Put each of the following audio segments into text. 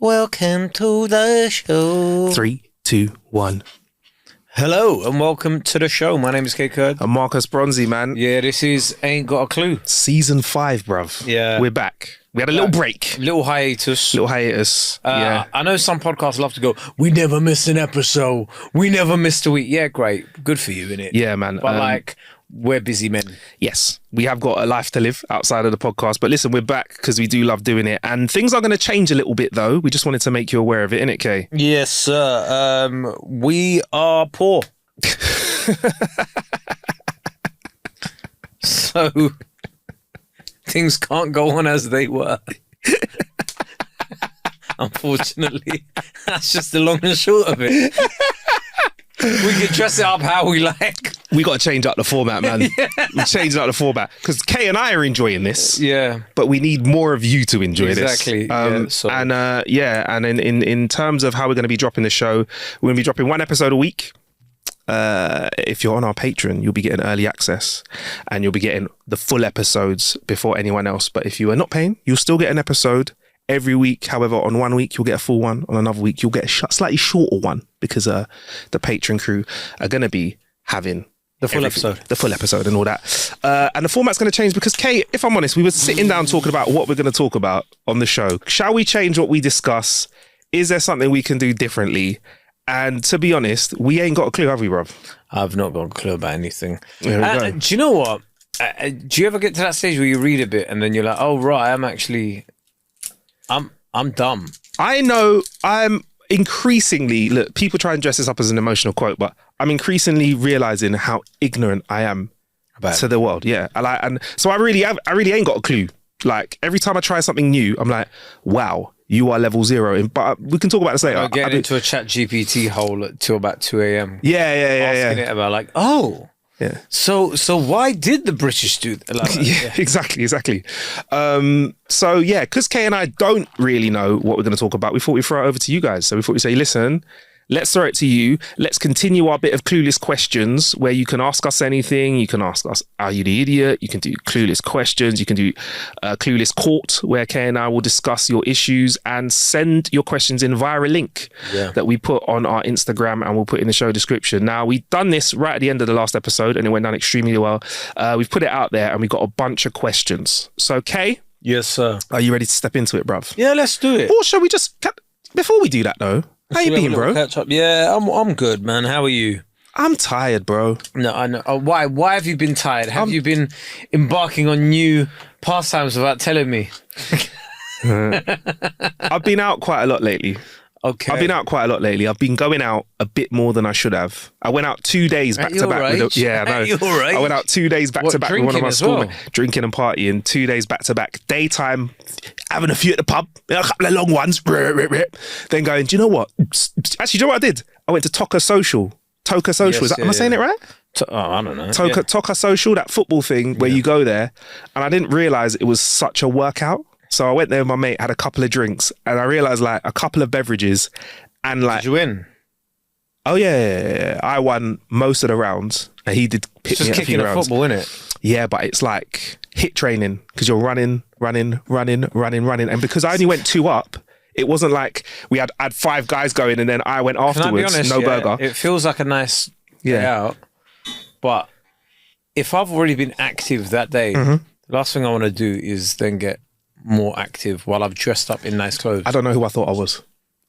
Welcome to the show. 3, 2, 1. Hello and welcome to the show. My name is Kae Kurd. I'm Marcus Bronzy, man. Yeah, this is Aint Got a Clue. Season 5, bruv. Yeah. We're back. We had a little break. Little hiatus. Yeah. I know some podcasts love to go, we never missed an episode. We never missed a week. Yeah, great. Good for you, innit? Yeah, man. But we're busy men. Yes, we have got a life to live outside of the podcast. But listen, we're back because we do love doing it. And things are going to change a little bit, though. We just wanted to make you aware of it, innit, Kay? Yes, sir. We are poor. So things can't go on as they were. Unfortunately, that's just the long and short of it. We can dress it up how we like. We got to change up the format, man. Yeah. We're changing up the format because Kay and I are enjoying this. Yeah, but we need more of you to enjoy exactly. this. And in terms of how we're going to be dropping the show, we're going to be dropping one episode a week. If you're on our Patreon, you'll be getting early access and you'll be getting the full episodes before anyone else. But if you are not paying, you'll still get an episode every week. However, on one week, you'll get a full one. On another week, you'll get a slightly shorter one because the Patreon crew are going to be having the full episode and all that. And the format's going to change because, Kay, if I'm honest, we were sitting down talking about what we're going to talk about on the show. Shall we change what we discuss? Is there something we can do differently? And to be honest, we ain't got a clue, have we, bruv? I've not got a clue about anything. There we go. Do you know what? Do you ever get to that stage where you read a bit and then you're like, oh, right, I'm dumb. I know I'm increasingly, look, people try and dress this up as an emotional quote, but I'm increasingly realizing how ignorant I am to the world. Yeah. And so I really ain't got a clue. Like every time I try something new, I'm like, wow, you are level 0. But we can talk about this later. I'm getting into a chat GPT hole till about 2 a.m. Yeah. Asking it about like, oh, yeah. So why did the British do that? Like, yeah, exactly. So yeah, because Kay and I don't really know what we're going to talk about, we thought we'd throw it over to you guys. So we thought we'd say, listen, let's throw it to you. Let's continue our bit of Clueless questions where you can ask us anything. You can ask us, are you the idiot? You can do Clueless questions. You can do Clueless Court where Kay and I will discuss your issues and send your questions in via a link that we put on our Instagram and we'll put in the show description. Now, we've done this right at the end of the last episode and it went down extremely well. We've put it out there and we got a bunch of questions. So, Kay? Yes, sir. Are you ready to step into it, bruv? Yeah, let's do it. Or shall we just... Before we do that, though... How you been, bro? Catch up. Yeah, I'm good, man. How are you? I'm tired, bro. No, I know. Why have you been tired? Have you been embarking on new pastimes without telling me? I've been out quite a lot lately. Okay. I've been going out a bit more than I should have. I went out 2 days back to back. I know. You're right. I went out 2 days back to back with one of my schoolmates, drinking and partying. 2 days back to back. Daytime, having a few at the pub, a couple of long ones. Then going, do you know what? Actually, do you know what I did? I went to Toca Social. Am I saying it right? I don't know. Toca Social, that football thing where you go there. And I didn't realise it was such a workout. So I went there with my mate, had a couple of drinks, and I realised like a couple of beverages and like... Did you win? Oh, yeah. I won most of the rounds. And he did pick me up a few rounds. Football, innit? Yeah, but it's like hit training because you're running. And because I only went 2 up, it wasn't like we had 5 guys going and then I went afterwards. Can I be honest, burger. It feels like a nice day out. But if I've already been active that day, the last thing I want to do is then get more active while I've dressed up in nice clothes. I don't know who I thought I was.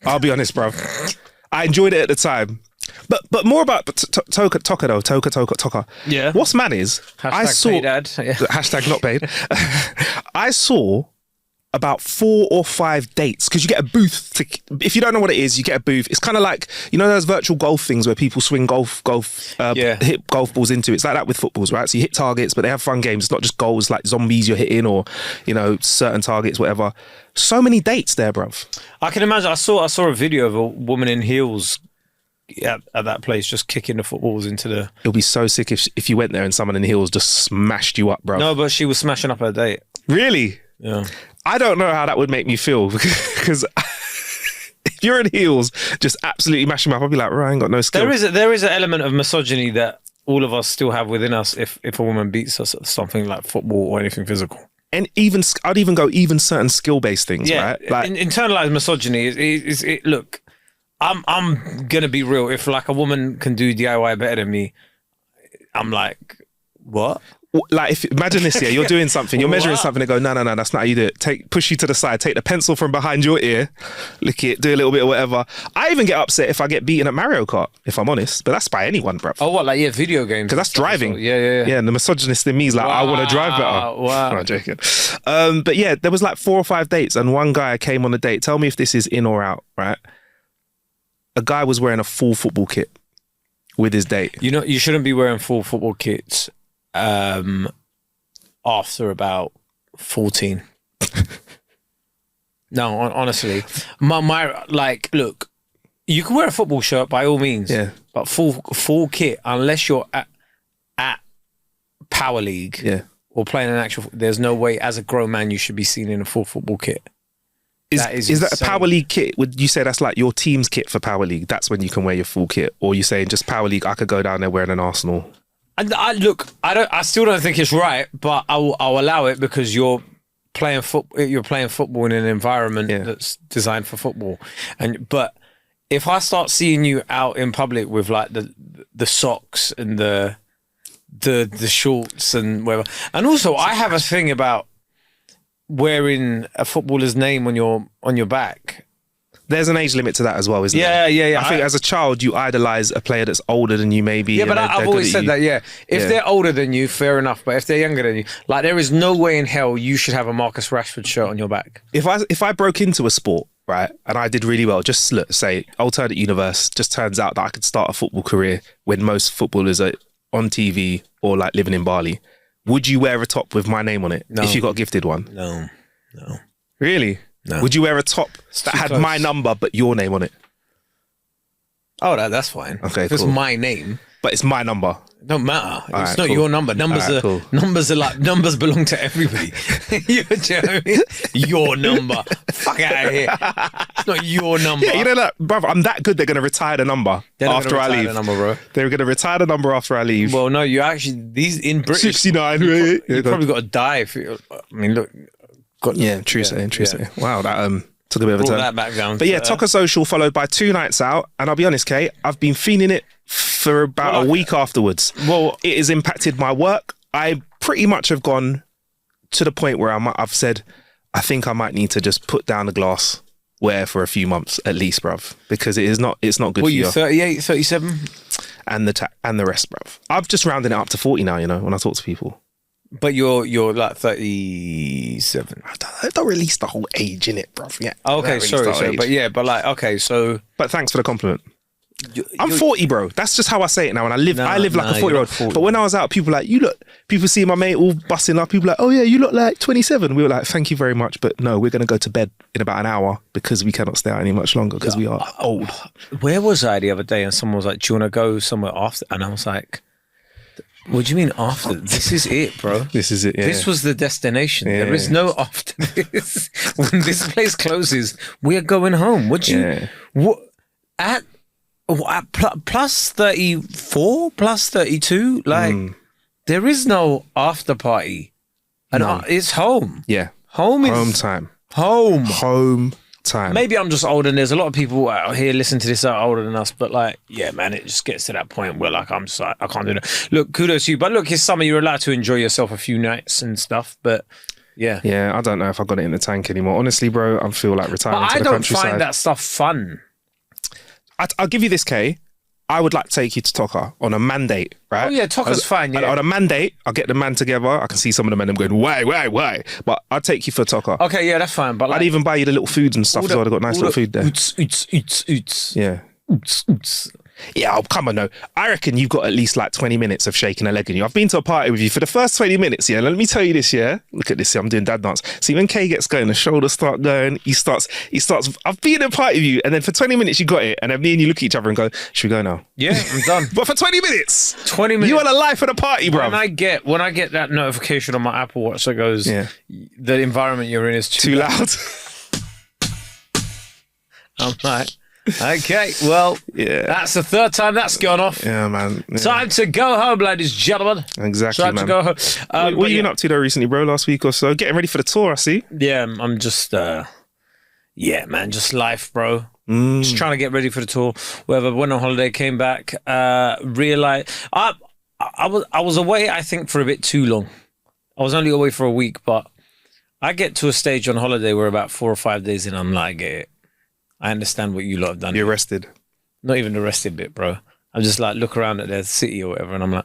I'll be honest, bruv. I enjoyed it at the time. But more about Toca. Yeah. What's man is I saw paid ad. Yeah. Hashtag not paid. I saw about 4 or 5 dates because you get a booth. If you don't know what it is, you get a booth. It's kind of like, you know those virtual golf things where people swing hit golf balls into. It's like that with footballs, right? So you hit targets, but they have fun games. It's not just goals like zombies you're hitting or, you know, certain targets, whatever. So many dates there, bruv. I can imagine. I saw a video of a woman in heels at that place just kicking the footballs into the... It'll be so sick if you went there and someone in heels just smashed you up, bruv. No, but she was smashing up her date. Really? Yeah. I don't know how that would make me feel because if you're in heels, just absolutely mashing them up, I'd be like, right, I ain't got no skill. There is an element of misogyny that all of us still have within us if a woman beats us at something like football or anything physical. and I'd even go certain skill-based things, right? Like internalized misogyny is look, I'm gonna be real. If like a woman can do DIY better than me, I'm like, what? Like, imagine this, you're doing something, you're measuring something, and go, no, that's not how you do it. Push you to the side, take the pencil from behind your ear, lick it, do a little bit of whatever. I even get upset if I get beaten at Mario Kart, if I'm honest, but that's by anyone, bro. Oh, what, like, video games? Because that's driving. Yeah. Yeah, and the misogynist in me is like, I want to drive better. Wow. No, I'm joking. But yeah, there was like 4 or 5 dates, and one guy came on a date. Tell me if this is in or out, right? A guy was wearing a full football kit with his date. You know, you shouldn't be wearing full football kits after about 14. No, honestly, my like, look, you can wear a football shirt by all means, but full kit, unless you're at Power League, or playing an actual. There's no way as a grown man you should be seen in a full football kit. Is that a Power League kit? Would you say that's like your team's kit for Power League? That's when you can wear your full kit, or you saying just Power League? I could go down there wearing an Arsenal. I still don't think it's right, but I'll allow it because you're playing football. You're playing football in an environment that's designed for football. But if I start seeing you out in public with like the socks and the shorts and whatever, and also I have a thing about wearing a footballer's name on your back. There's an age limit to that as well, isn't there? Yeah. I think as a child, you idolise a player that's older than you, maybe. Yeah, but I've always said that, If they're older than you, fair enough. But if they're younger than you, like, there is no way in hell you should have a Marcus Rashford shirt on your back. If I broke into a sport, right, and I did really well, just say, alternate universe, just turns out that I could start a football career when most footballers are on TV or like living in Bali, would you wear a top with my name on it if you got gifted one? No. Really? No. Would you wear a top that had my number but your name on it? Oh, that's fine. Okay, if it's my name, but it's my number. Don't matter. It's not your number. Numbers numbers belong to everybody. You know what I mean? Your number. Fuck out of here. It's not your number. Yeah, you know that, brother. I'm that good. They're gonna retire the number after I leave. They're gonna retire the number after I leave. Well, no, you actually in British 69. You probably got to die if you. I mean, look. True saying. Wow, that took a bit of a turn. That back down. But yeah, Toca Social followed by 2 nights out, and I'll be honest, Kate, I've been feeling it for about a week afterwards. Well, it has impacted my work. I pretty much have gone to the point where I've said, I think I might need to just put down the glassware for a few months at least, bruv, because it's not good for you. 38, 37? And the rest, bruv. I'm just rounding it up to 40 now, you know, when I talk to people. But you're like 37. I don't release the whole age in it, bruv. Yeah. Okay, sorry. But like, okay, so. But thanks for the compliment. I'm 40, bro. That's just how I say it now. And I live like a 40-year-old. But when I was out, people were like, people see my mate all busting up. People were like, oh yeah, you look like 27. We were like, thank you very much. But no, we're going to go to bed in about an hour because we cannot stay out any much longer because we are old. Where was I the other day? And someone was like, do you want to go somewhere after? And I was like, what do you mean after? This is it, bro. This is it, yeah. This was the destination. Yeah, there is no after this. When this place closes, we're going home. Plus 34, plus 32, like, there is no after party. And it's home. Yeah. Home time. Home time. Maybe I'm just old and there's a lot of people out here listening to this that are older than us, but like, yeah, man, it just gets to that point where like, I'm just like, I can't do that. Look, kudos to you. But look, it's summer. You're allowed to enjoy yourself a few nights and stuff, but yeah. Yeah, I don't know if I got it in the tank anymore. Honestly, bro, I feel like retiring to the countryside. I don't find that stuff fun. I'll give you this, Kay. I would like to take you to Toca on a mandate, right? Oh yeah, Toca's fine. Yeah. On a mandate, I'll get the man together. I can see some of the men them going, why? But I'll take you for Toca. Okay, yeah, that's fine. But like, I'd even buy you the little foods and stuff as well. They've got nice little food there. Oots. Yeah. Oots. Yeah, oh, come on, no. I reckon you've got at least like 20 minutes of shaking a leg in you. I've been to a party with you for the first 20 minutes, yeah. Let me tell you this, yeah. Look at this, I'm doing dad dance. See, when Kay gets going, the shoulders start going. He starts. I've been at a party with you, and then for 20 minutes you got it, and then me and you look at each other and go, should we go now? Yeah, I'm done. But for 20 minutes, you are the life of the party, bro. When I get that notification on my Apple Watch that goes, the environment you're in is too loud. I'm like, Okay, well, that's the third time that's gone off. Yeah, man. Yeah. Time to go home, ladies and gentlemen. Exactly, Time man. to go home. What have you been up to though recently, bro? Last week or so? Getting ready for the tour, I see. Yeah, I'm just, man, just life, bro. Just trying to get ready for the tour. Whatever. Went on holiday, came back, realized I was away, I think, for a bit too long. I was only away for a week, but I get to a stage on holiday where about 4 or 5 days in, I'm like, I get it. I understand what you lot have done. You're rested. Not even the rested bit, bro. I'm just like, look around at their city or whatever, and I'm like,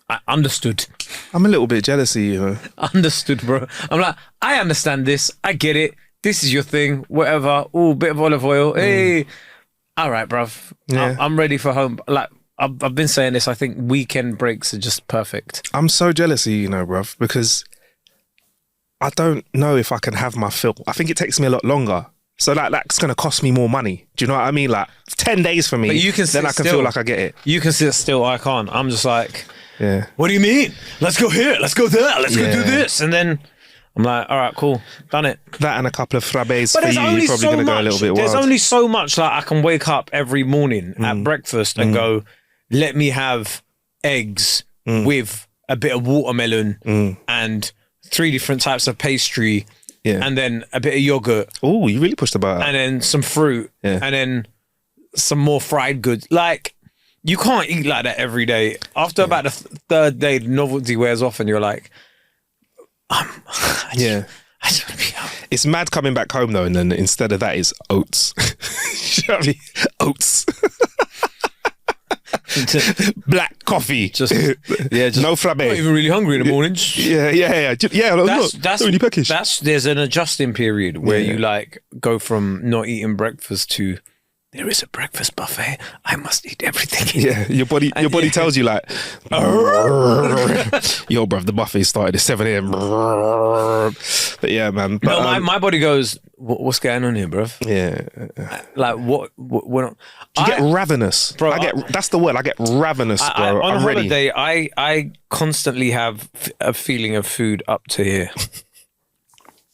I understood. I'm a little bit jealous of you, know. Understood, bro. I'm like, I understand this. I get it. This is your thing. Whatever. Oh, bit of olive oil. Hey. All right, bruv. Yeah. I'm ready for home. Like, I've been saying this. I think weekend breaks are just perfect. I'm so jealous of you, bruv, because I don't know if I can have my fill. I think it takes me a lot longer. So that's going to cost me more money. Do you know what I mean? Like 10 days for me, but you can then I can feel like I get it. You can sit still. I can't. I'm just like, yeah. What do you mean? Let's go here. Let's go there. Let's go do this. And then I'm like, all right, cool. Done it. That and a couple of frappes for you. You're probably going to go a little bit wild. There's only so much like I can wake up every morning at breakfast and go, let me have eggs with a bit of watermelon and 3 different types of pastry. Yeah. And then a bit of yogurt. Oh, you really pushed the bar. And then some fruit. Yeah. And then some more fried goods. Like, you can't eat like that every day. After about the third day, the novelty wears off and you're like, I just want to be home. It's mad coming back home though, and then instead of that is oats. You know what I mean? Oats. Black coffee. Just no frappe. Not even really hungry in the mornings. Yeah. That's really peckish. There's an adjusting period where you like go from not eating breakfast to there is a breakfast buffet. I must eat everything. Yeah, your body tells you like, yo, bruv, the buffet started at 7 a.m. But yeah, man. But, no, my body goes, what's going on here, bruv? Yeah. Like what you get ravenous, bro. That's the word. I get ravenous, bro. On I'm holiday, ready. I constantly have a feeling of food up to here.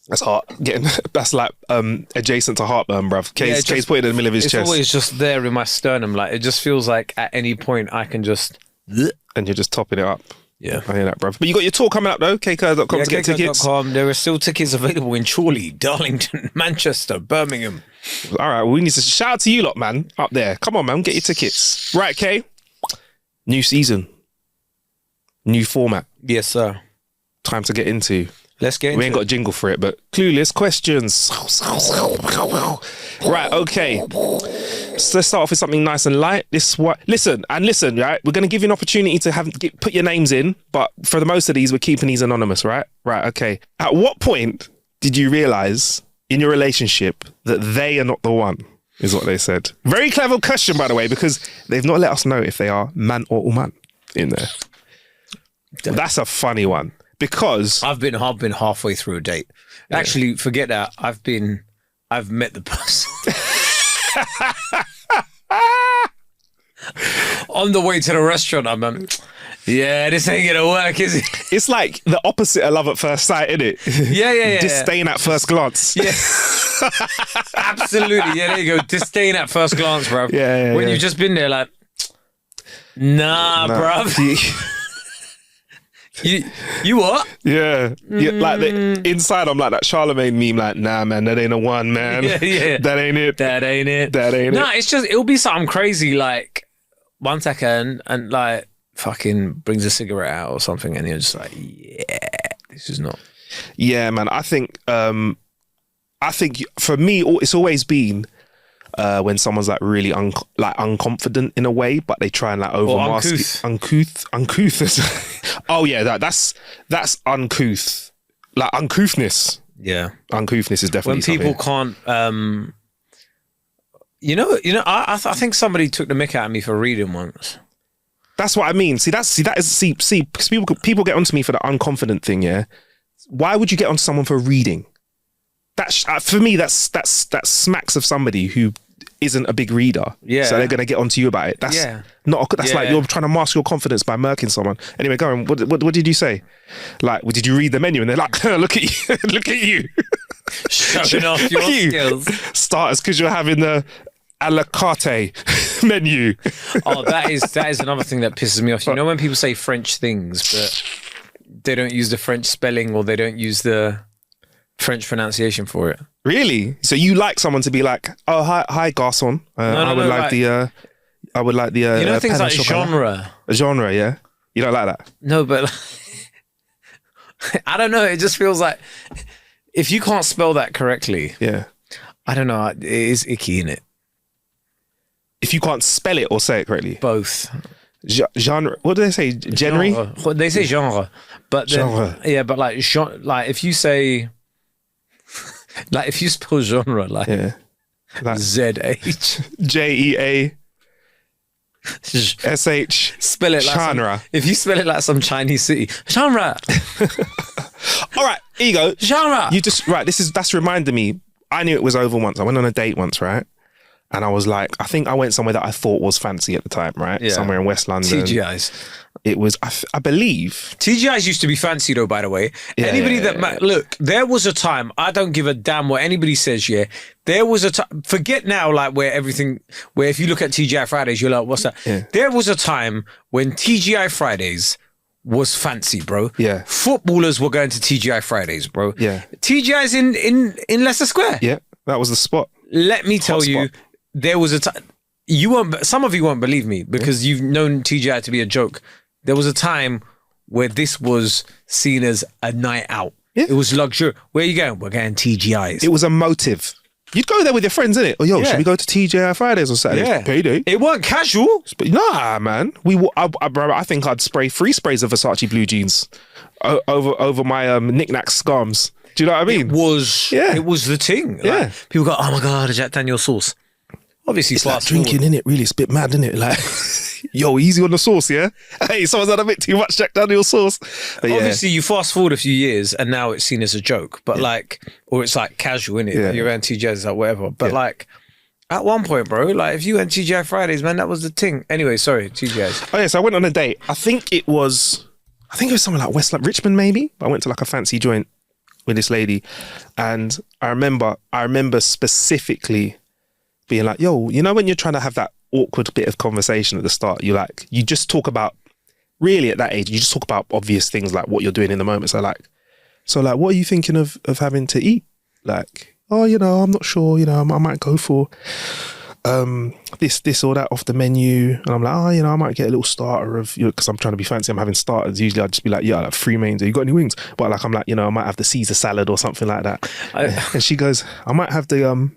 That's hot. That's like adjacent to heartburn, bruv. Kae's put it in the middle of his chest. It's always just there in my sternum. Like it just feels like at any point I can just. And you're just topping it up. Yeah, I hear that, bruv. But you got your tour coming up though. Kaekurd.com to get tickets. There are still tickets available in Chorley, Darlington, Manchester, Birmingham. All right, well, we need to shout out to you lot, man, up there. Come on, man, get your tickets. Right, Kae. New season, new format. Yes, sir. Time to get into. Let's get into We ain't got a jingle for it, but Clueless questions. Right, okay. So let's start off with something nice and light. Listen, right? We're going to give you an opportunity to put your names in, but for the most of these, we're keeping these anonymous, right? Right, okay. At what point did you realise in your relationship that they are not the one, is what they said? Very clever question, by the way, because they've not let us know if they are man or woman in there. That's a funny one. Because I've been halfway through a date. Actually, forget that. I've met the person. On the way to the restaurant, I'm this ain't gonna work, is it? It's like the opposite of love at first sight, isn't it? Yeah. Disdain at first glance. Yeah. Absolutely. Yeah, there you go. Disdain at first glance, bro. Yeah. When you've just been there like, nah. bruv. You what? Yeah. Like inside, I'm like that Charlemagne meme. Like, nah, man, that ain't a one, man. Yeah. That ain't it. No, it's just it'll be something crazy. Like 1 second, and like fucking brings a cigarette out or something, and you're just like, yeah, this is not. Yeah, man. I think for me, it's always been. When someone's like really unconfident in a way, but they try and like overmask uncouth. Oh yeah, that's uncouth. Like uncouthness. Yeah, uncouthness is definitely when people can't. I think somebody took the mick out of me for reading once. That's what I mean. See, because people get onto me for the unconfident thing. Yeah, why would you get onto someone for reading? That for me, that's smacks of somebody who isn't a big reader. Yeah. So they're going to get onto you about it. That's that's like you're trying to mask your confidence by murking someone. Anyway, go on. What did you say? Like, did you read the menu? And they're like, look at you. Look at you. Showing off your skills. Starters, because you're having the a la carte menu. Oh, that is another thing that pisses me off. You know when people say French things, but they don't use the French spelling or they don't use the French pronunciation for it. Really? So you like someone to be like, oh, hi garçon. I would like the you know things like genre. A genre, yeah. You don't like that? No, but I don't know. It just feels like if you can't spell that correctly, yeah. I don't know. It is icky, innit? If you can't spell it or say it correctly, both. Genre. What do they say? Genre. They say genre, but genre. Yeah, but like if you say. Like if you spell genre like ZH JEA SH spell it like genre. If you spell it like some Chinese city genre. All right, here you go. Genre. You just that's reminded me. I knew it was over once. I went on a date once, right? And I was like, I think I went somewhere that I thought was fancy at the time, right? Yeah. Somewhere in West London. TGI's. It was, I believe. TGI's used to be fancy though, by the way. Anybody look, there was a time, I don't give a damn what anybody says, yeah. There was a time, forget now, like where if you look at TGI Fridays, you're like, what's that? Yeah. There was a time when TGI Fridays was fancy, bro. Yeah. Footballers were going to TGI Fridays, bro. Yeah. TGI's in Leicester Square. Yeah, that was the spot. Let me tell you, there was a time, some of you won't believe me because you've known TGI to be a joke. There was a time where this was seen as a night out. Yeah. It was luxury. Where are you going? We're going TGI's. It was a motive. You'd go there with your friends, innit? Oh, yo, should we go to TGI Fridays on Saturdays? Yeah. Payday. It weren't casual. Nah, man. I think I'd spray 3 sprays of Versace blue jeans over my knick-knack scarms. Do you know what I mean? It was the thing. Yeah. Like, people go, oh my God, a Jack Daniel's sauce. Obviously, it's like drinking, innit? Really, it's a bit mad, innit? Like, yo, easy on the sauce, yeah? Hey, someone's had a bit too much Jack Daniel's sauce. But obviously, you fast forward a few years and now it's seen as a joke, but or it's like casual, innit? Yeah. You're around TGI's, like whatever. But like, at one point, bro, like if you went TGI Fridays, man, that was the thing. Anyway, sorry, TGI's. Oh, yeah, so I went on a date. I think it was somewhere like West, like Richmond, maybe. I went to like a fancy joint with this lady. And I remember specifically being like, yo, you know when you're trying to have that awkward bit of conversation at the start, you just talk about, really at that age, you just talk about obvious things like what you're doing in the moment. So like, what are you thinking of having to eat? Like, oh, I'm not sure, I might go for this or that off the menu. And I'm like, oh, I might get a little starter of, because I'm trying to be fancy, I'm having starters. Usually I'd just be like, yeah, like 3 mains. You got any wings? But like, I'm like, I might have the Caesar salad or something like that. And she goes, I might have the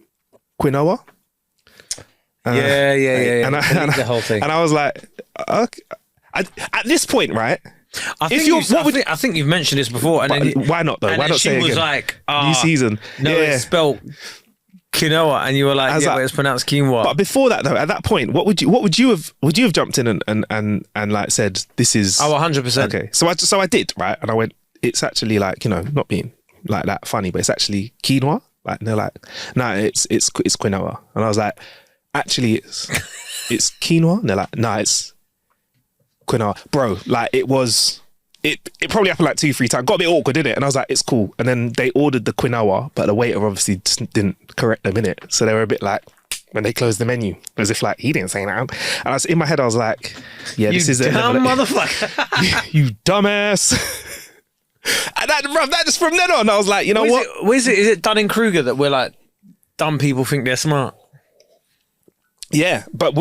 quinoa. Yeah. And the whole thing. And I was like, okay. At this point, right? I think you've mentioned this before. And then, why not though? Why not say it again? She was like, new season. No, it's spelled quinoa, and you were like, but it's pronounced quinoa. But before that though, at that point, would you have jumped in and like said this is 100%. Okay. So I did, right? And I went, it's actually like, not being like that funny, but it's actually quinoa. Like, and they're like, no, it's quinoa. And I was like, actually it's quinoa. And they're like, no, it's quinoa. Bro, like it probably happened like 2-3 times. Got a bit awkward, didn't it? And I was like, it's cool. And then they ordered the quinoa, but the waiter obviously just didn't correct them, innit? So they were a bit like, when they closed the menu, as if like, he didn't say that. And I was in my head, I was like, yeah, this is it. You dumb motherfucker. You dumbass. And that just from then on, I was like, you know what? Is it Dunning-Kruger that we're like, dumb people think they're smart? Yeah, but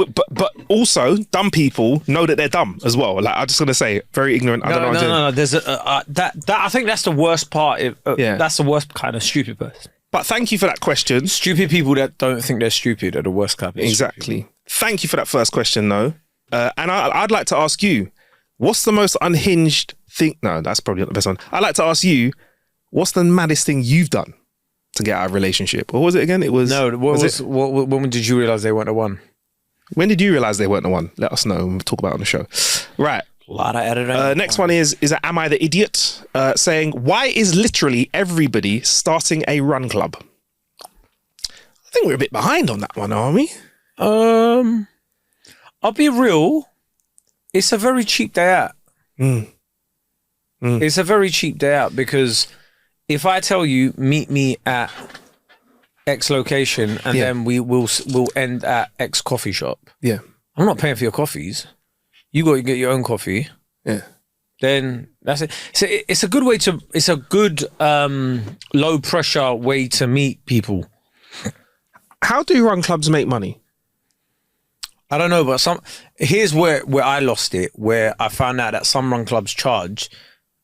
also dumb people know that they're dumb as well. Like, I'm just gonna say, very ignorant. No. There's that. I think that's the worst part. That's the worst kind of stupid person. But thank you for that question. Stupid people that don't think they're stupid are the worst kind of people. Exactly. Thank you for that first question, though. And I'd like to ask you, what's the most unhinged thing? No, that's probably not the best one. I'd like to ask you, what's the maddest thing you've done to get out of a relationship? Or was it again? It was... No, when did you realise they weren't the one? When did you realise they weren't the one? Let us know and we'll talk about it on the show. Right. A lot of editing. Next one is Am I the Idiot? Saying, why is literally everybody starting a run club? I think we're a bit behind on that one, aren't we? I'll be real. It's a very cheap day out. It's a very cheap day out because if I tell you meet me at X location and then we'll end at X coffee shop. Yeah. I'm not paying for your coffees. You got to get your own coffee. Yeah. Then that's it. So it's a good way to. It's a good low pressure way to meet people. How do run clubs make money? I don't know, but here's where I lost it. Where I found out that some run clubs charge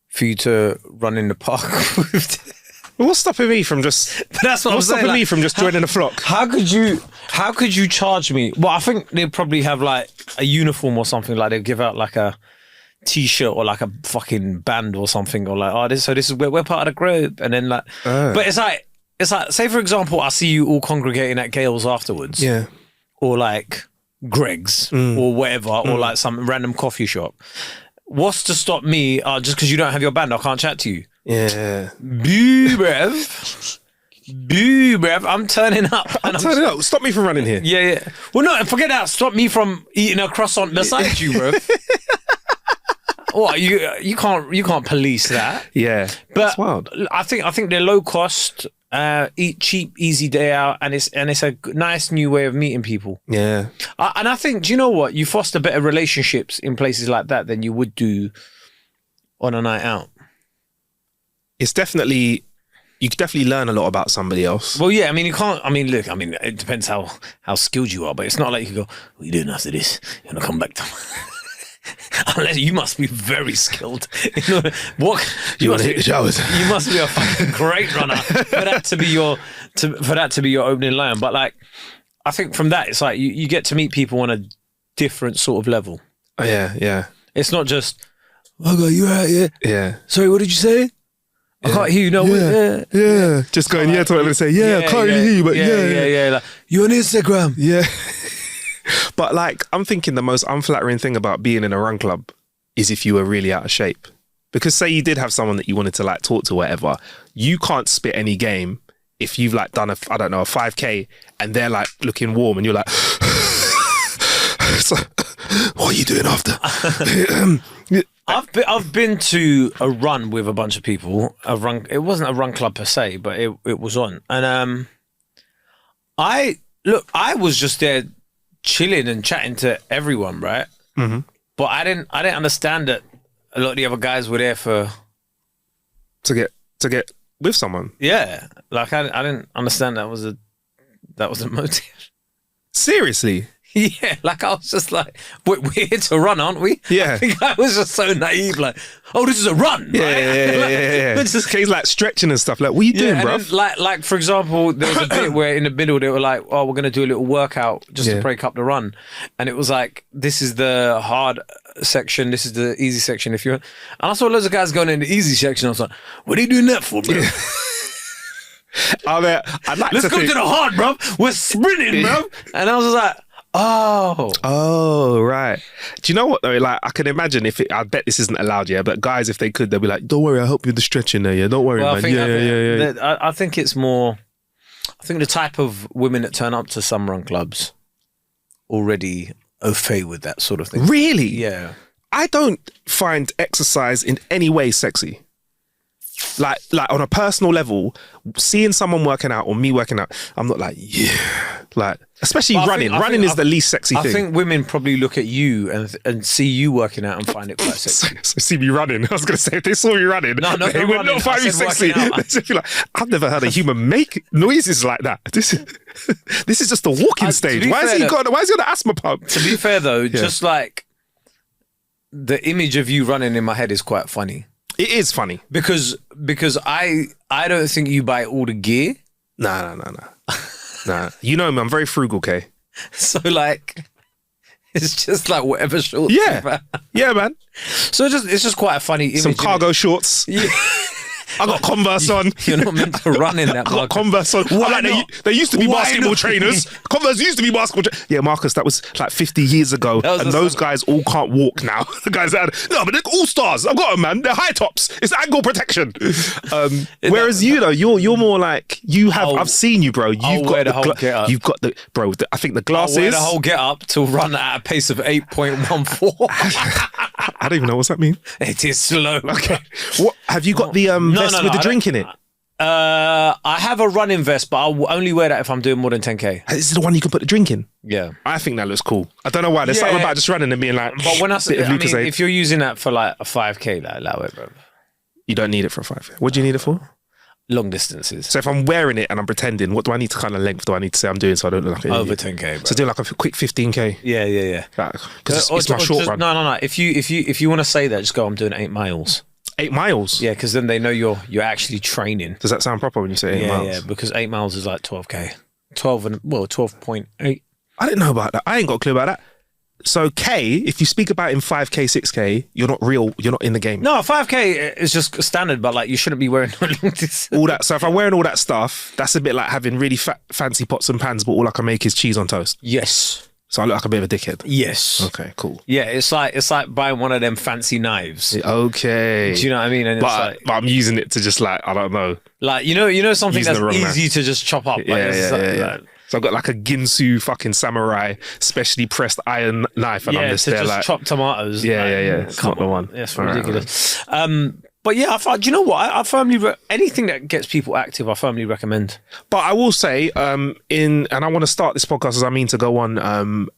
for you to run in the park. What's stopping me from just? But that's what I'm What's saying. stopping me from just joining the flock? How could you charge me? Well, I think they'd probably have like a uniform or something. Like they'd give out like a T-shirt or like a fucking band or something, or like this is we're part of the group, and then like. But it's like say for example, I see you all congregating at Gale's afterwards. Yeah. Or like Greg's or whatever, or like some random coffee shop. What's to stop me? Just because you don't have your band, I can't chat to you. Yeah. Boo, bruv. I'm turning up. I'm turning up. Stop me from running here. Yeah. Well, no, forget that. Stop me from eating a croissant beside you, bruv. What you can't police that. Yeah. But that's wild. I think they're low cost, eat cheap, easy day out, and it's a nice new way of meeting people. Yeah. And I think, do you know what? You foster better relationships in places like that than you would do on a night out. It's definitely, you could definitely learn a lot about somebody else. Well, yeah, I mean, you can't, look, it depends how skilled you are, but it's not like you can go, what are you doing after this? You're going to come back to unless you must be very skilled. You know, You want to hit the showers? You must be a fucking great runner for that to be your opening line. But like, I think from that, it's like you get to meet people on a different sort of level. Oh, yeah. It's not just, okay, you right, yeah? Yeah. Sorry, what did you say? I can't hear you. No, yeah. Just going, to what I'm going to say. Yeah, I can't really hear you, but yeah. Like, you on Instagram? Yeah. But like, I'm thinking the most unflattering thing about being in a run club is if you were really out of shape. Because say you did have someone that you wanted to like talk to or whatever, you can't spit any game if you've like done a 5K and they're like looking warm and you're like, so, what are you doing after? I've been to a run with a bunch of people. It wasn't a run club per se, but it was on. And I was just there chilling and chatting to everyone, right? Mm-hmm. But I didn't understand that a lot of the other guys were there for to get with someone. Yeah, like I didn't understand that was a motive. Seriously. Yeah, like I was just like, we're here to run, aren't we? Yeah. I think I was just so naive, like, oh, this is a run. Yeah, right? yeah. He's like stretching and stuff. Like, what are you doing, bro? Like for example, there was a bit where in the middle they were like, oh, we're going to do a little workout just to break up the run. And it was like, this is the hard section, this is the easy section. And I saw loads of guys going in the easy section. I was like, what are you doing that for, bro? Yeah. Let's go to the hard, bro. We're sprinting, bro. And I was like, oh, right. Do you know what though? Like, I can imagine I bet this isn't allowed, yeah. But guys, if they could, they'd be like, "Don't worry, I'll help you with the stretching there. Yeah, don't worry, man. I think it's more. I think the type of women that turn up to some run clubs already au fait with that sort of thing. Really? Yeah. I don't find exercise in any way sexy. Like on a personal level, seeing someone working out or me working out, I'm not like, yeah, like, especially running. Running is the least sexy thing. I think women probably look at you and see you working out and find it quite sexy. So see me running. I was going to say, if they saw me running, they would not find me sexy. They'd be like, I've never heard a human make noises like that. This is just a walking stage. Why is he on the asthma pump? To be fair though, just like the image of you running in my head is quite funny. It is funny because I don't think you buy all the gear. Nah. You know me, I'm very frugal, Kae. So like, it's just like whatever shorts. Yeah, man. So it's just quite a funny image. Some cargo shorts. Yeah. I got Converse on. You're not meant to run in that. I got Converse on. Why Like, not? they used to be Why basketball not? trainers. Converse used to be basketball trainers. Yeah, Marcus, that was like 50 years ago. And those guys all can't walk now. The guys that no, but they're all stars. I've got them, man. They're high tops. It's ankle protection. Whereas you know, you're more like you have. I've seen you, bro. You've got the whole get up. You've got the bro. I think the glasses. I'll wear the whole get up to run at a pace of 8.14. I don't even know what's that mean. It is slow. Okay. What have you got the vest with the drink in it? I have a running vest, but I'll only wear that if I'm doing more than 10k. This is the one you can put the drink in. Yeah, I think that looks cool. I don't know why. There's something about just running and being like. But when I mean, if you're using that for like a 5k, like, allow it, bro. You don't need it for a 5. What do you need it for? Long distances. So if I'm wearing it and I'm pretending, what do I need to kind of length do I need to say I'm doing so I don't look like an over idiot? 10k, bro. So do like a quick 15k. Yeah. Because it's my short run. No. If you want to say that, just go. I'm doing 8 miles. 8 miles. Yeah, because then they know you're actually training. Does that sound proper when you say 8 miles? Yeah, because 8 miles is like 12k. 12.8. I didn't know about that. I ain't got a clue about that. So K, if you speak about in 5k, 6k, you're not real. You're not in the game. No, 5k is just standard, but like you shouldn't be wearing long distance. All that. So if I'm wearing all that stuff, that's a bit like having really fancy pots and pans, but all I can make is cheese on toast. Yes. So I look like a bit of a dickhead. Yes. Okay, cool. Yeah, it's like buying one of them fancy knives. Okay. Do you know what I mean? And but I'm using it to just like, I don't know. Like, you know something Using that's the wrong easy to just chop up. Like, Yeah. So I've got like a Ginsu fucking samurai specially pressed iron knife, and I'm just there just like chop tomatoes. Yeah. It's not the one. Yeah, it's ridiculous. But yeah, do you know what? I firmly anything that gets people active, I firmly recommend. But I will say, and I want to start this podcast as I mean to go on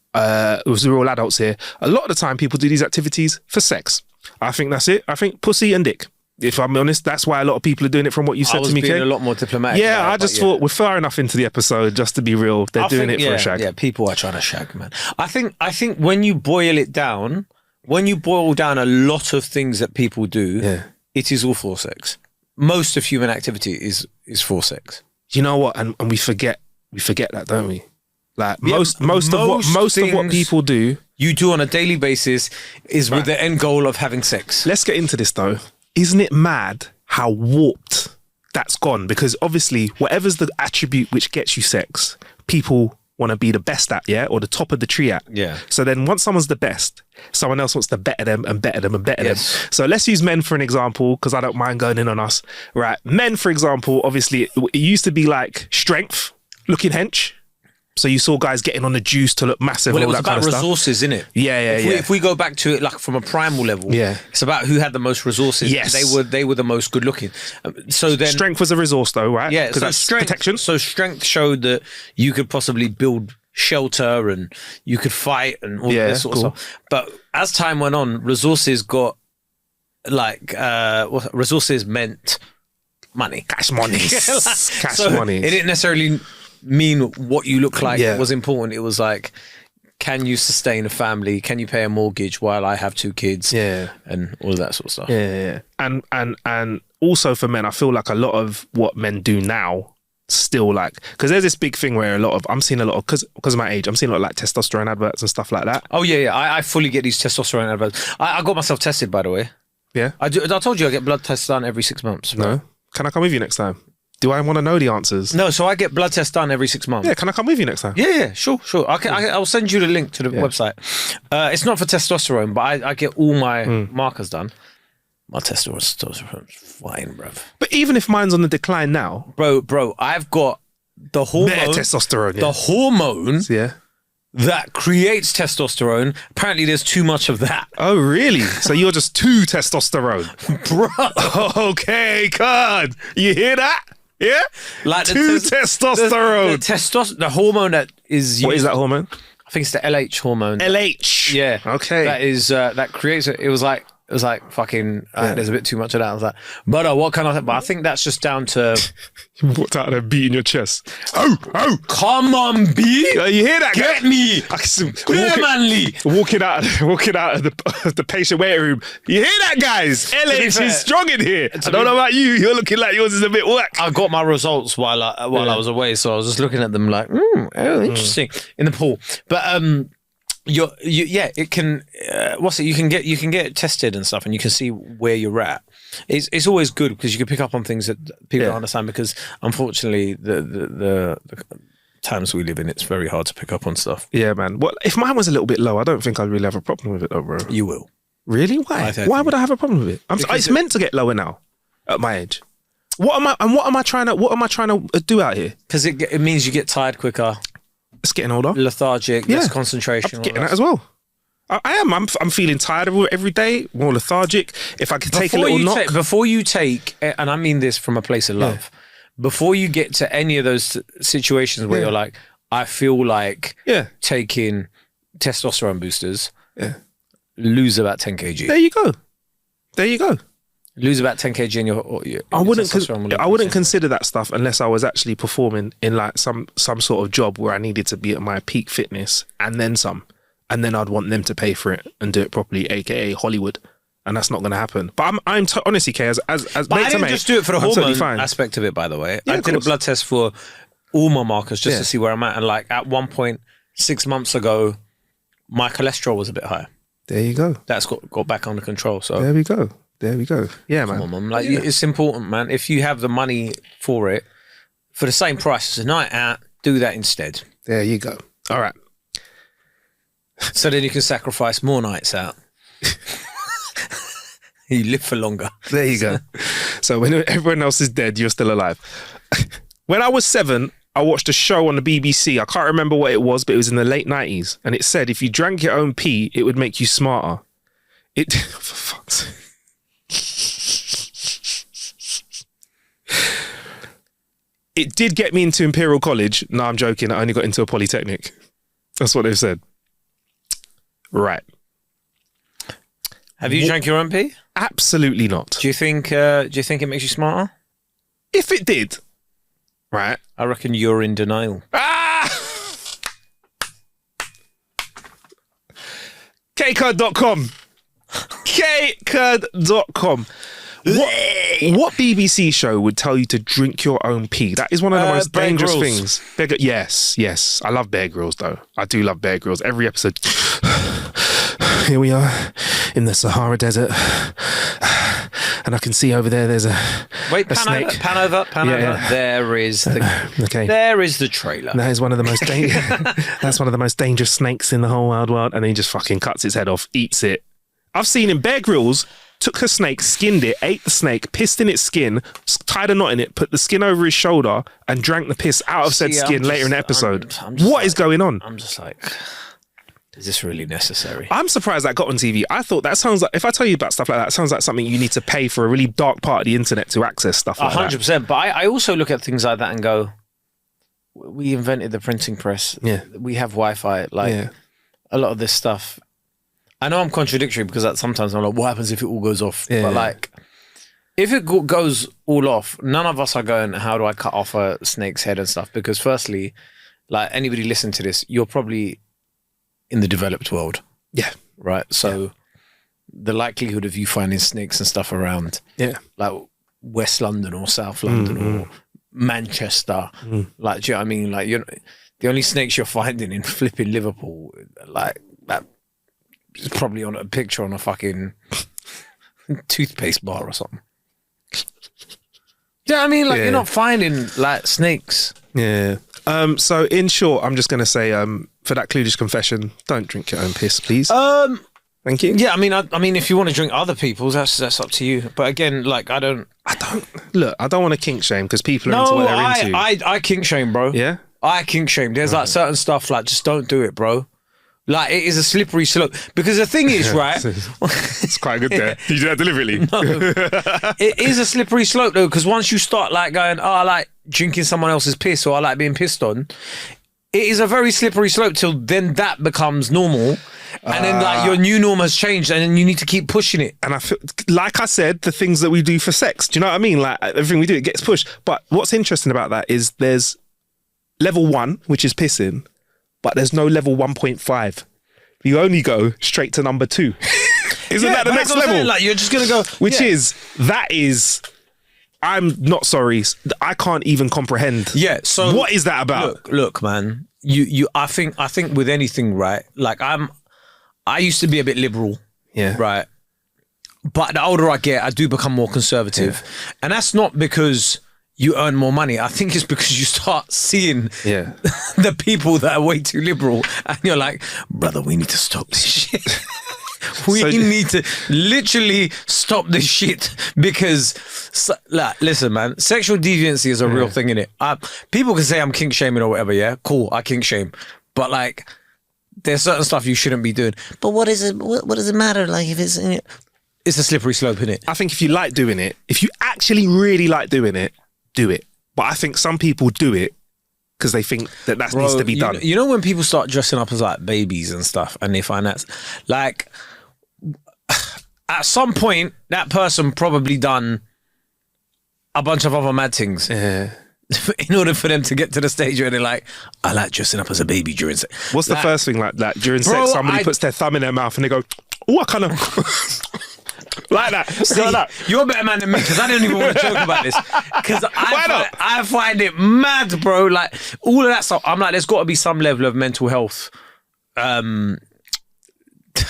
with the real adults here. A lot of the time, people do these activities for sex. I think that's it. I think pussy and dick. If I'm honest, that's why a lot of people are doing it from what you said to me, being Kay. a lot more diplomatic. Yeah, I just thought we're far enough into the episode just to be real. They're doing it for a shag. Yeah, people are trying to shag, man. I think when you boil it down, a lot of things that people do, it is all for sex. Most of human activity is for sex. You know what? And we forget that, don't we? Like most of what people do, you do on a daily basis, is with the end goal of having sex. Let's get into this though. Isn't it mad how warped that's gone? Because obviously, whatever's the attribute which gets you sex, people want to be the best at, or the top of the tree at. Yeah. So then once someone's the best, someone else wants to better them and better them and better them. So let's use men for an example, because I don't mind going in on us. Right. Men, for example, obviously, it used to be like strength, looking hench. So you saw guys getting on the juice to look massive. Well, and all it was that about kind of resources, isn't it? Yeah. If we go back to it like from a primal level, it's about who had the most resources. Yes. They were the most good looking. So then strength was a resource though, right? Yeah, because so that's strength, protection. So strength showed that you could possibly build shelter and you could fight and all this sort of stuff. But as time went on, resources got like resources meant money. Cash money. Cash money. It didn't necessarily mean what you look like was important. It was like, can you sustain a family? Can you pay a mortgage while I have 2 kids? Yeah. And all that sort of stuff. Yeah. And also for men, I feel like a lot of what men do now still like, because there's this big thing where I'm seeing a lot of, because of my age, I'm seeing a lot of like testosterone adverts and stuff like that. Oh yeah. I fully get these testosterone adverts. I got myself tested, by the way. Yeah. I told you I get blood tests done every 6 months. Right? No. Can I come with you next time? Do I want to know the answers? No, so I get blood tests done every 6 months. Yeah, can I come with you next time? Yeah, sure. I'll send you the link to the website. It's not for testosterone, but I get all my markers done. My testosterone's fine, bruv. But even if mine's on the decline now... Bro, I've got the hormone... Better testosterone, The hormone yeah. that creates testosterone. Apparently there's too much of that. Oh, really? So you're just too testosterone? Bro. Okay, God. You hear that? Yeah? Like too testosterone. The hormone that is... What is that hormone? I think it's the LH hormone. LH? Yeah. Okay. That is, that creates it. It was like fucking, there's a bit too much of that. I was like, but what kind of, but I think that's just down to... You walked out there beating your chest. Oh! Come on, B! You hear that? Get me! I can see Manly! Walking out of the patient waiting room. You hear that, guys? LH is strong in here. I don't know about you. You're looking like yours is a bit whack. I got my results while I was away, so I was just looking at them like, interesting, in the pool. But, it can, you can get it tested and stuff, and you can see where you're at. It's always good because you can pick up on things that people don't understand, because unfortunately the times we live in, it's very hard to pick up on stuff. Yeah, man. Well, if mine was a little bit low, I don't think I'd really have a problem with it though, bro. You will. Really? Why? Why would I have a problem with it? It's meant to get lower now at my age. What am I trying to do out here? Because it means you get tired quicker. It's getting older. Lethargic, less concentration. I'm getting that as well. I am. I'm feeling tired every day, more lethargic. If I could take a little knock. Before you take, and I mean this from a place of love, before you get to any of those situations where you're like, I feel like taking testosterone boosters, lose about 10 kg. There you go. Lose about 10 kg in your I wouldn't consider that stuff unless I was actually performing in like some sort of job where I needed to be at my peak fitness and then some. And then I'd want them to pay for it and do it properly, aka Hollywood, and that's not going to happen. But I'm honestly, Kae, as but I didn't just do it for the hormone aspect of it. By the way, I did a blood test for all my markers just to see where I'm at. And like at one point 6 months ago, my cholesterol was a bit higher. There you go. That's got back under control. So there we go. Yeah, man. Come on, Mum. Like it's important, man. If you have the money for it, for the same price as a night out, do that instead. There you go. All right. So then you can sacrifice more nights out. You live for longer. There you go. So when everyone else is dead, you're still alive. When I was 7, I watched a show on the BBC. I can't remember what it was, but it was in the late 90s. And it said if you drank your own pee, it would make you smarter. For fuck's sake. It did get me into Imperial College. No, I'm joking. I only got into a polytechnic. That's what they've said. Right. Have you drank your own pee? Absolutely not. Do you think it makes you smarter? If it did, right? I reckon you're in denial. Kaekurd.com. Kaekurd.com. What BBC show would tell you to drink your own pee? That is one of the most dangerous things. Yes. I love Bear Grylls, though. I do love Bear Grylls. Every episode. Here we are in the Sahara Desert. And I can see over there, there's a snake. Pan over. Yeah. There is the trailer. That is one of the most that's one of the most dangerous snakes in the whole wide world. And then he just fucking cuts its head off, eats it. I've seen him, Bear Grylls took a snake, skinned it, ate the snake, pissed in its skin, tied a knot in it, put the skin over his shoulder, and drank the piss out of said skin later in the episode. What is going on? I'm just like, is this really necessary? I'm surprised that got on TV. I thought that sounds like, if I tell you about stuff like that, it sounds like something you need to pay for a really dark part of the internet to access stuff like 100%. that. But I also look at things like that and go, we invented the printing press. Yeah. We have Wi-Fi. Like a lot of this stuff. I know I'm contradictory because sometimes I'm like, what happens if it all goes off? Yeah. But like, if it goes all off, none of us are going, how do I cut off a snake's head and stuff? Because firstly, like anybody listening to this, you're probably in the developed world. Yeah. Right? So the likelihood of you finding snakes and stuff around, like West London or South London or Manchester, like, do you know what I mean? Like, the only snakes you're finding in flipping Liverpool, like that, it's probably on a picture on a fucking toothpaste bar or something. Yeah, I mean, like you're not finding like snakes. Yeah. So in short, I'm just gonna say, for that Clueless confession, don't drink your own piss, please. Thank you. Yeah, I mean, if you want to drink other people's, that's up to you. But again, like I don't want to kink shame because people are into what they're into. I kink shame, bro. Yeah. I kink shame. There's like certain stuff like just don't do it, bro. Like, it is a slippery slope. Because the thing is, right? It's quite good there. You do that deliberately. No. It is a slippery slope, though, because once you start, like, going, I like drinking someone else's piss or I like being pissed on, it is a very slippery slope till then that becomes normal. And then, like, your new norm has changed and then you need to keep pushing it. And I feel, like I said, the things that we do for sex, do you know what I mean? Like, everything we do, it gets pushed. But what's interesting about that is there's level 1, which is pissing, but there's no level 1.5. You only go straight to number 2. Isn't that the next level? Like, you're just going to go... Which is, I'm not sorry, I can't even comprehend. Yeah, so... What is that about? Look, man, I think with anything, right? Like, I used to be a bit liberal. Yeah. Right? But the older I get, I do become more conservative. And that's not because you earn more money. I think it's because you start seeing the people that are way too liberal. And you're like, brother, we need to stop this shit. We need to literally stop this shit because, like, listen, man, sexual deviancy is a real thing, innit? People can say I'm kink shaming or whatever, yeah? Cool, I kink shame. But, like, there's certain stuff you shouldn't be doing. But what is it? What does it matter? Like, if it's a slippery slope, innit? I think if you like doing it, if you actually really like doing it, do it. But I think some people do it because they think that needs to be done. You know when people start dressing up as like babies and stuff and they find that's like, at some point that person probably done a bunch of other mad things in order for them to get to the stage where they're like, I like dressing up as a baby during sex. What's the first thing like that? During sex, somebody puts their thumb in their mouth and they go, oh, I kind of... like that. See, like that. You're a better man than me because I don't even want to joke about this. Because I find it mad, bro. Like, all of that stuff. I'm like, there's got to be some level of mental health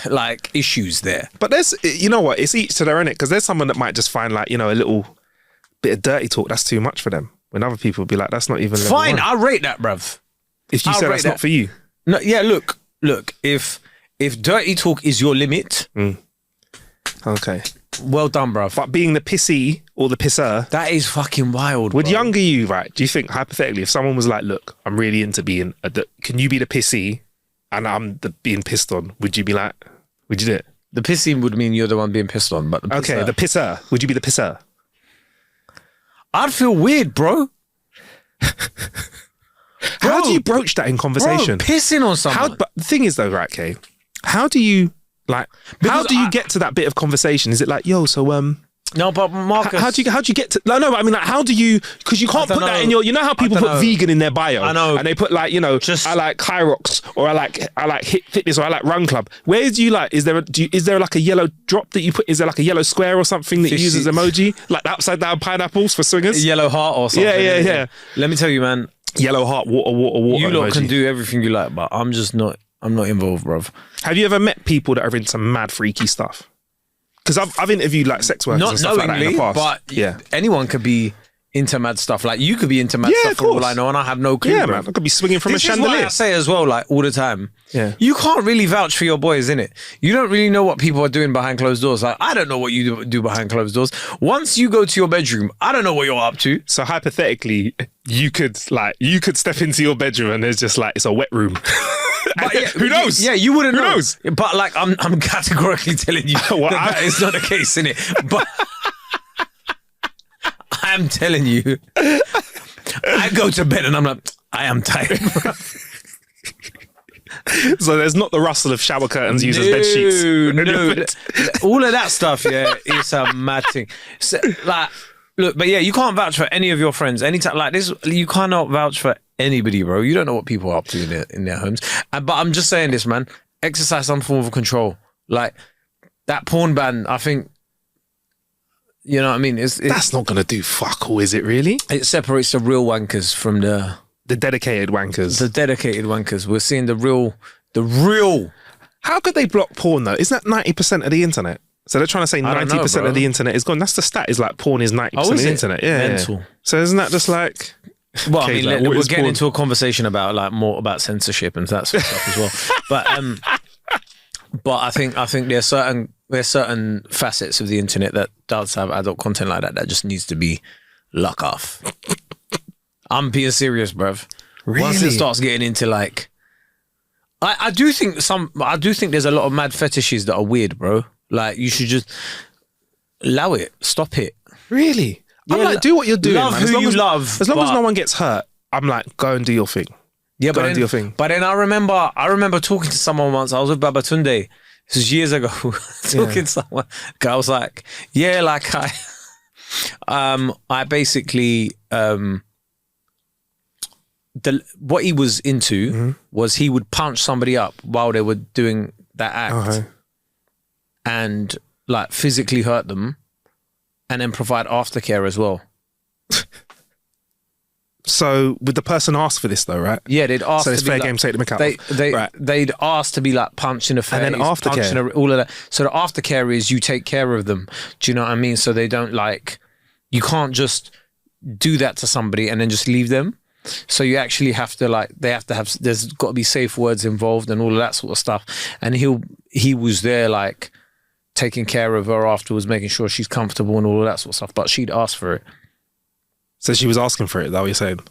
like issues there. But there's, you know what, it's each to their own, because there's someone that might just find like, you know, a little bit of dirty talk, that's too much for them. When other people be like, that's not even level fine, one. I rate that, bruv. If you say that's not for you. No, yeah, look, if dirty talk is your limit, okay, well done, bruv. But being the pissy or the pisser, that is fucking wild. Would younger you, right, do you think hypothetically, if someone was like, look, I'm really into being can you be the pissy and I'm the being pissed on, would you be like, would you do it? The pissy would mean you're the one being pissed on, but the pisser, okay, the pisser, would you be the pisser? I'd feel weird, bro. How do you broach that in conversation? Bro, pissing on someone. But the thing is though, right, Kae, how do you get to that bit of conversation? Is it like, yo, so no, but Marcus, how do you get to? No, but I mean, like, how do you? Because you can't put that in your. You know how people put vegan in their bio. I know, and they put like, you know, I like Kyrox, or I like Hit Fitness, or I like Run Club. Where do you like? Is there like a yellow drop that you put? Is there like a yellow square or something that you use as emoji, like the upside down pineapples for swingers? A yellow heart or something. Yeah. Let me tell you, man. Yellow heart, water. You lot emoji. can do everything you like, but I'm not involved, bruv. Have you ever met people that are into mad freaky stuff? Because I've interviewed like sex workers and stuff like that in the past. But anyone could be into mad stuff. Like you could be into mad stuff for all I know, and I have no clue. Yeah, man, I could be swinging from a chandelier. This is why I say as well, like all the time. Yeah, you can't really vouch for your boys, innit? You don't really know what people are doing behind closed doors. Like I don't know what you do behind closed doors. Once you go to your bedroom, I don't know what you're up to. So hypothetically, you could step into your bedroom and there's just like it's a wet room. But yeah, who knows? Yeah, you wouldn't know. Who knows? But like, I'm categorically telling you that is not the case, innit? But I'm telling you, I go to bed and I'm like, I am tired. So there's not the rustle of shower curtains used as bed sheets. No, all of that stuff, yeah, is a mad thing. So, like, look, but yeah, you can't vouch for any of your friends. Anytime like this, you cannot vouch for anybody, bro. You don't know what people are up to in their homes. But I'm just saying this, man. Exercise some form of control. Like that porn ban, I think. You know what I mean? That's not gonna do fuck all, is it? Really? It separates the real wankers from the dedicated wankers. The dedicated wankers. We're seeing the real. How could they block porn though? Isn't that 90% of the internet? So they're trying to say 90% of the internet is gone. That's the stat. Is like porn is 90% of the internet. Yeah, mental. So isn't that just like? Well, I mean, we're getting into a conversation about like more about censorship and that sort of stuff as well. But I think there's certain facets of the internet that does have adult content like that just needs to be locked off. I'm being serious, bruv. Really? Once it starts getting into like, I do think there's a lot of mad fetishes that are weird, bro. Like you should just allow it, stop it. Really? I'm like, do what you're doing, love man. who you love. As long as no one gets hurt, I'm like, go and do your thing. Yeah, go and do your thing. But then I remember talking to someone once. I was with Babatunde. This was years ago. Talking to someone. I was like, yeah, like I basically what he was into was he would punch somebody up while they were doing that act, and like physically hurt them. And then provide aftercare as well. So would the person ask for this though, right? Yeah, they'd ask. So it's to be fair like, game, take the mick out. Right. They'd ask to be like punched in the face, And then aftercare. all of that. So the aftercare is you take care of them. Do you know what I mean? So they don't like. You can't just do that to somebody and then just leave them. So you actually have to like. They have to have. There's got to be safe words involved and all of that sort of stuff. And he was there like taking care of her afterwards, making sure she's comfortable and all of that sort of stuff. But she'd ask for it. So she was asking for it. Is that what you're saying?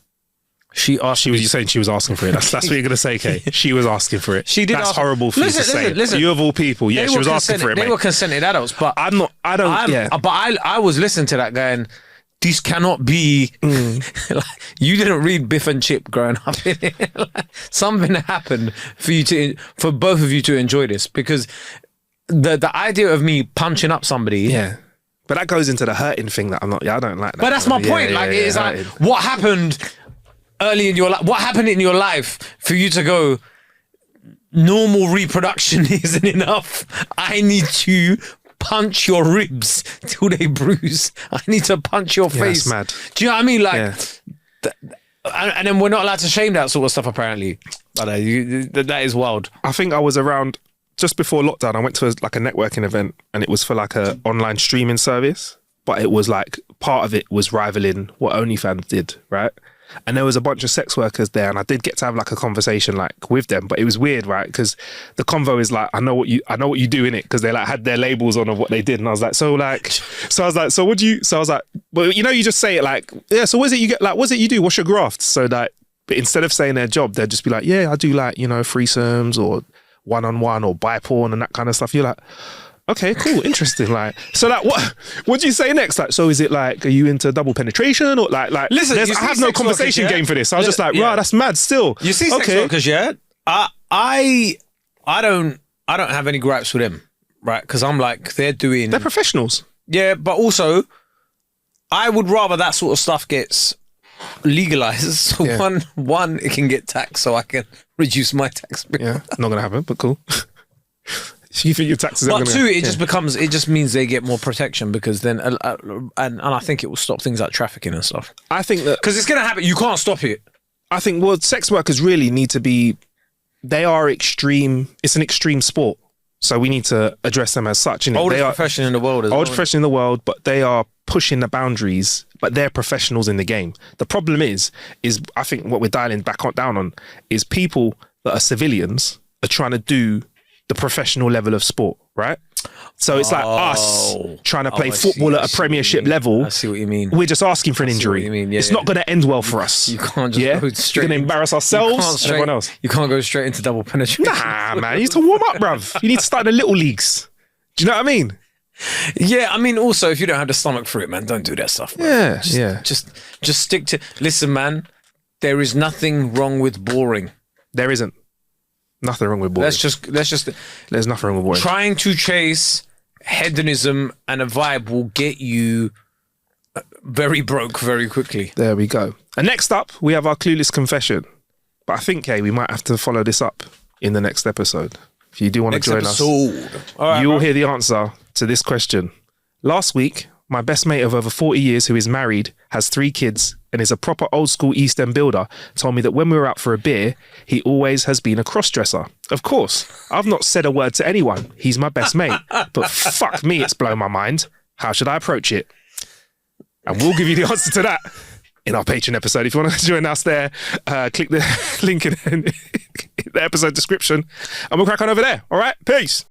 She asked. You saying she was asking for it. That's what you're gonna say, Kay. She was asking for it. She did. That's ask, horrible for you to say. Listen. You of all people, yeah, she was asking for it. They mate. were consented adults, but I'm not. I don't. Yeah. But I was listening to that going. This cannot be. Like, you didn't read Biff and Chip growing up. Like, something happened for both of you to enjoy this, because the idea of me punching up somebody. Yeah. But that goes into the hurting thing that I'm not. Yeah, I don't like that. But that's my point. Like, it's like, what happened early in your life? What happened in your life for you to go, normal reproduction isn't enough. I need to punch your ribs till they bruise. I need to punch your face. That's mad. Do you know what I mean? Like, and then we're not allowed to shame that sort of stuff, apparently. That is wild. I think I was around just before lockdown. I went to a networking event, and it was for like a online streaming service, but it was like part of it was rivaling what OnlyFans did, right? And there was a bunch of sex workers there, and I did get to have like a conversation like with them, but it was weird, right? Because the convo is like, I know what you do in it, because they like had their labels on of what they did, and I was like, so I was like, well, you know, you just say it like, yeah. So what is it you get? Like, what's it you do? What's your graft? So that, but instead of saying their job, they'd just be like, yeah, I do like, you know, threesomes or one-on-one or bi porn and that kind of stuff. You're like, okay, cool, interesting. Like, so like, what do you say next? Like, so is it like, are you into double penetration or like? Listen, I have no conversation game for this. I was just like, yeah. right, that's mad. Still, you see, sex workers, yeah. I don't have any gripes with them, right? Because I'm like, they're professionals. Yeah, but also, I would rather that sort of stuff gets legalized. So one, it can get taxed, so I can reduce my tax bill. Yeah, not gonna happen, but cool. You think your taxes? But two, it just means they get more protection, because then and I think it will stop things like trafficking and stuff. I think that because it's gonna happen. You can't stop it. I think sex workers really need to be. They are extreme. It's an extreme sport, so we need to address them as such. Oldest profession in the world. Oldest profession in the world, but they are pushing the boundaries. But they're professionals in the game. The problem is I think what we're dialing down on is people that are civilians are trying to do the professional level of sport, right? So it's like us trying to play football at a Premiership level. I see what you mean. We're just asking for an injury. It's not going to end well for us. You can't just go straight. We're going to embarrass ourselves and everyone else. You can't go straight into double penetration. Nah, man. You need to warm up, bruv. You need to start in the little leagues. Do you know what I mean? Yeah, I mean, also, if you don't have the stomach for it, man, don't do that stuff, bro. Just stick to... Listen, man, there is nothing wrong with boring. There isn't. Nothing wrong with boring. Let's just. There's nothing wrong with boring. Trying to chase hedonism and a vibe will get you very broke very quickly. There we go. And next up, we have our Clueless confession. But I think, Kay, we might have to follow this up in the next episode. If you do want to join us, you will hear the answer to this question. Last week, my best mate of over 40 years who is married, has 3 kids, and is a proper old school East End builder, told me that when we were out for a beer, he always has been a cross-dresser. Of course, I've not said a word to anyone. He's my best mate. But fuck me, it's blown my mind. How should I approach it? And we'll give you the answer to that in our Patreon episode. If you want to join us there, click the link in the episode description, and we'll crack on over there. All right, peace.